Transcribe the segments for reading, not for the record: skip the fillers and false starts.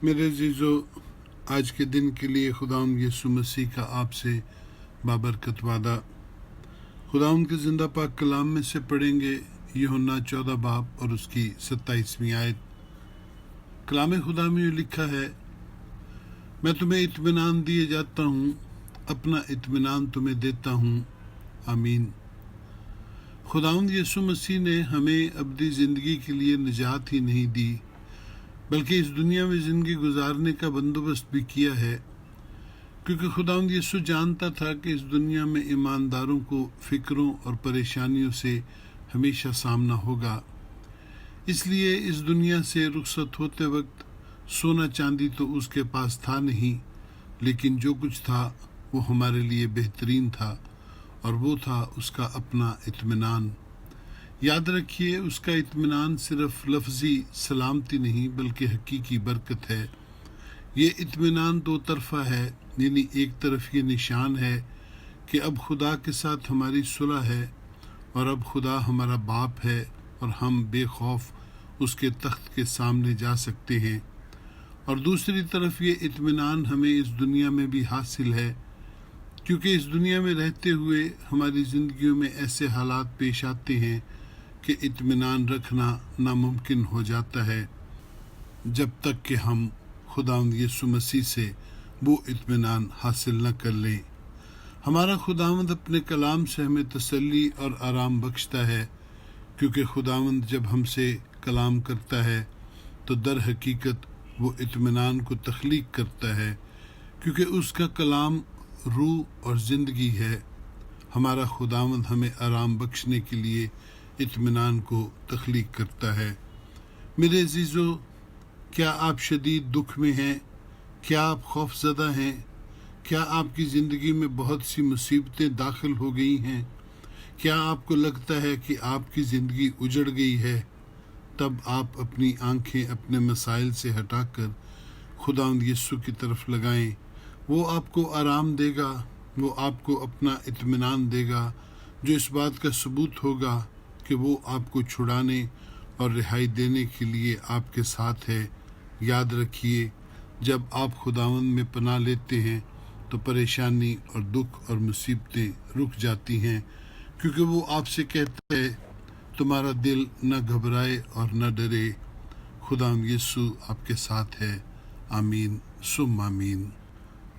میرے عزیزو، آج کے دن کے لیے خداوند یسوع مسیح کا آپ سے بابرکت وعدہ خداوند کے زندہ پاک کلام میں سے پڑھیں گے۔ یوحنا 14 باب اور اس کی 27ویں آیت۔ کلام خدا میں یہ لکھا ہے، میں تمہیں اطمینان دیے جاتا ہوں، اپنا اطمینان تمہیں دیتا ہوں، آمین۔ خداوند یسوع مسیح نے ہمیں ابدی زندگی کے لیے نجات ہی نہیں دی، بلکہ اس دنیا میں زندگی گزارنے کا بندوبست بھی کیا ہے، کیونکہ خداوند یسوع جانتا تھا کہ اس دنیا میں ایمانداروں کو فکروں اور پریشانیوں سے ہمیشہ سامنا ہوگا۔ اس لیے اس دنیا سے رخصت ہوتے وقت سونا چاندی تو اس کے پاس تھا نہیں، لیکن جو کچھ تھا وہ ہمارے لیے بہترین تھا، اور وہ تھا اس کا اپنا اطمینان۔ یاد رکھیے، اس کا اطمینان صرف لفظی سلامتی نہیں بلکہ حقیقی برکت ہے۔ یہ اطمینان دو طرفہ ہے، یعنی ایک طرف یہ نشان ہے کہ اب خدا کے ساتھ ہماری صلح ہے، اور اب خدا ہمارا باپ ہے اور ہم بے خوف اس کے تخت کے سامنے جا سکتے ہیں، اور دوسری طرف یہ اطمینان ہمیں اس دنیا میں بھی حاصل ہے، کیونکہ اس دنیا میں رہتے ہوئے ہماری زندگیوں میں ایسے حالات پیش آتے ہیں کہ اطمینان رکھنا ناممکن ہو جاتا ہے، جب تک کہ ہم خداوند یسوع مسیح سے وہ اطمینان حاصل نہ کر لیں۔ ہمارا خداوند اپنے کلام سے ہمیں تسلی اور آرام بخشتا ہے، کیونکہ خداوند جب ہم سے کلام کرتا ہے تو در حقیقت وہ اطمینان کو تخلیق کرتا ہے، کیونکہ اس کا کلام روح اور زندگی ہے۔ ہمارا خداوند ہمیں آرام بخشنے کے لیے اطمینان کو تخلیق کرتا ہے۔ میرے عزیزو، کیا آپ شدید دکھ میں ہیں؟ کیا آپ خوف زدہ ہیں؟ کیا آپ کی زندگی میں بہت سی مصیبتیں داخل ہو گئی ہیں؟ کیا آپ کو لگتا ہے کہ آپ کی زندگی اجڑ گئی ہے؟ تب آپ اپنی آنکھیں اپنے مسائل سے ہٹا کر خداوند یسوع کی طرف لگائیں۔ وہ آپ کو آرام دے گا، وہ آپ کو اپنا اطمینان دے گا، جو اس بات کا ثبوت ہوگا کہ وہ آپ کو چھڑانے اور رہائی دینے کے لیے آپ کے ساتھ ہے۔ یاد رکھیے، جب آپ خداوند میں پناہ لیتے ہیں تو پریشانی اور دکھ اور مصیبتیں رک جاتی ہیں، کیونکہ وہ آپ سے کہتا ہے، تمہارا دل نہ گھبرائے اور نہ ڈرے، خداوند یسوع آپ کے ساتھ ہے، آمین ثم آمین۔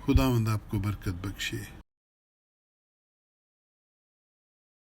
خداوند آپ کو برکت بخشے۔